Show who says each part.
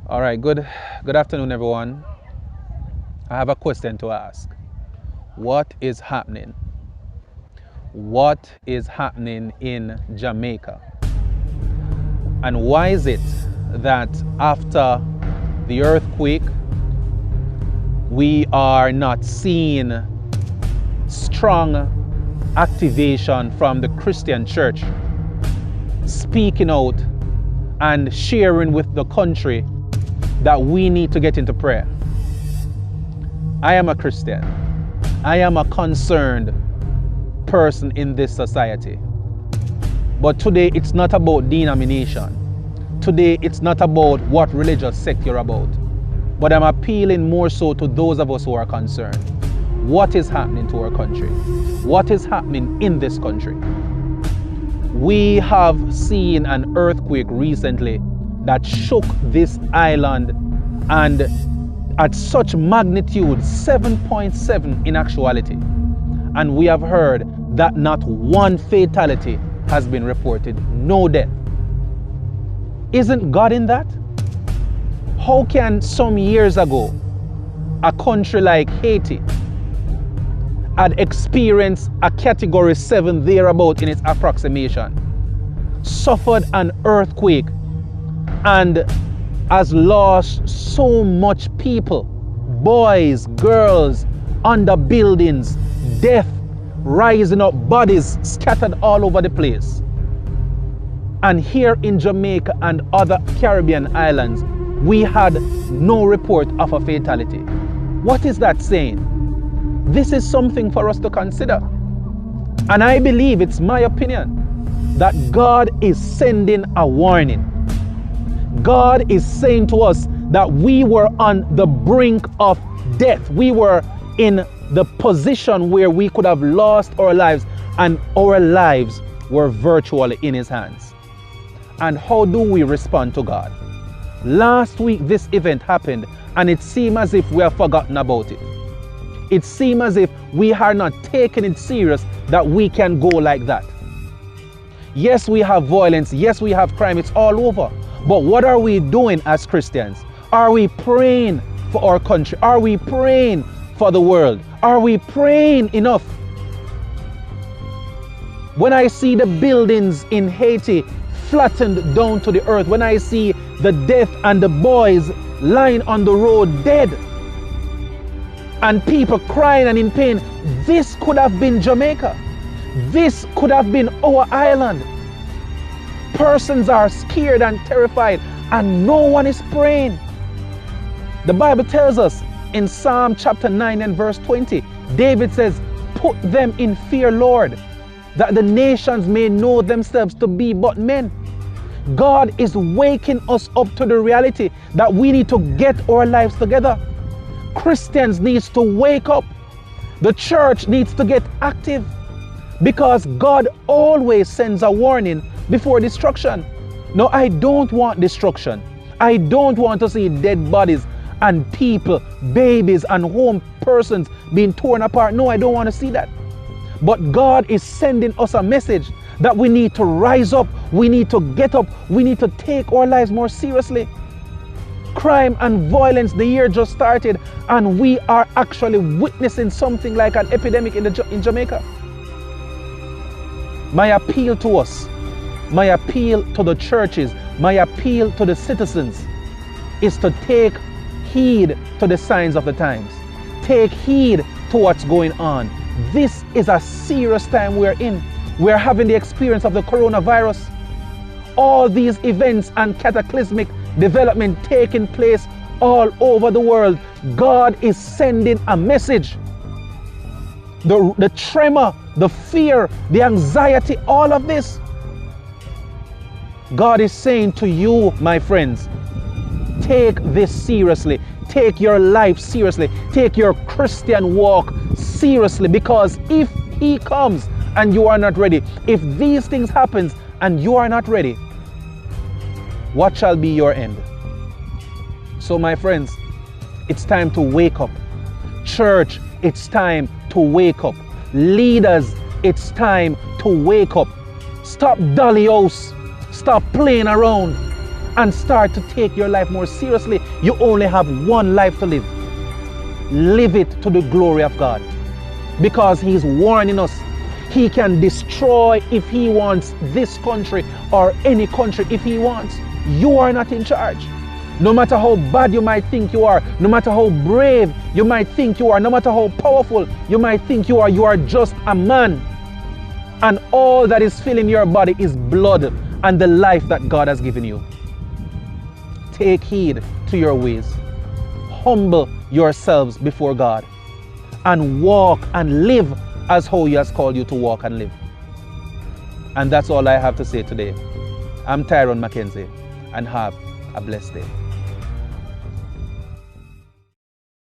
Speaker 1: All right, good afternoon, everyone. I have a question to ask. What is happening? What is happening in Jamaica? And why is it that after the earthquake, we are not seeing strong activation from the Christian church speaking out and sharing with the country that we need to get into prayer? I am a Christian. I am a concerned person in this society. But today it's not about denomination. Today it's not about what religious sect you're about. But I'm appealing more so to those of us who are concerned. What is happening to our country? What is happening in this country? We have seen an earthquake recently that shook this island, and at such magnitude, 7.7 in actuality. And we have heard that not one fatality has been reported, no death. Isn't God in that? How can some years ago, a country like Haiti had experienced a category 7 thereabout in its approximation, suffered an earthquake, and has lost so much people, boys, girls, under buildings, death, rising up, bodies scattered all over the place. And here in Jamaica and other Caribbean islands, we had no report of a fatality. What is that saying? This is something for us to consider. And I believe, it's my opinion, that God is sending a warning. God is saying to us that we were on the brink of death. We were in the position where we could have lost our lives, and our lives were virtually in His hands. And how do we respond to God? Last week this event happened, and it seemed as if we have forgotten about it. It seemed as if we are not taking it serious that we can go like that. Yes, we have violence. Yes, we have crime. It's all over. But what are we doing as Christians? Are we praying for our country? Are we praying for the world? Are we praying enough? When I see the buildings in Haiti flattened down to the earth, when I see the death and the boys lying on the road dead, and people crying and in pain, this could have been Jamaica. This could have been our island. Persons are scared and terrified, and no one is praying. The Bible tells us in Psalm chapter 9 and verse 20, David says, "Put them in fear, Lord, that the nations may know themselves to be but men." God is waking us up to the reality that we need to get our lives together. Christians needs to wake up. The church needs to get active, because God always sends a warning before destruction. No, I don't want destruction. I don't want to see dead bodies and people, babies and home persons being torn apart. No, I don't want to see that. But God is sending us a message that we need to rise up. We need to get up. We need to take our lives more seriously. Crime and violence, the year just started, and we are actually witnessing something like an epidemic in Jamaica. My appeal to us, my appeal to the churches, my appeal to the citizens is to take heed to the signs of the times. Take heed to what's going on. This is a serious time we're in. We're having the experience of the coronavirus. All these events and cataclysmic development taking place all over the world. God is sending a message. The tremor, the fear, the anxiety, all of this. God is saying to you, my friends, take this seriously. Take your life seriously. Take your Christian walk seriously, because if He comes and you are not ready, if these things happen and you are not ready, what shall be your end? So my friends, it's time to wake up. Church, it's time to wake up. Leaders, it's time to wake up. Stop dolly house. Stop playing around. and start to take your life more seriously. You only have one life to live. Live it to the glory of God, because He's warning us. He can destroy if He wants this country or any country if He wants. You are not in charge. No matter how bad you might think you are, no matter how brave you might think you are, no matter how powerful you might think you are just a man. And all that is filling your body is blood and the life that God has given you. Take heed to your ways. Humble yourselves before God and walk and live as how He has called you to walk and live. And that's all I have to say today. I'm Tyrone Mackenzie, and have a blessed day.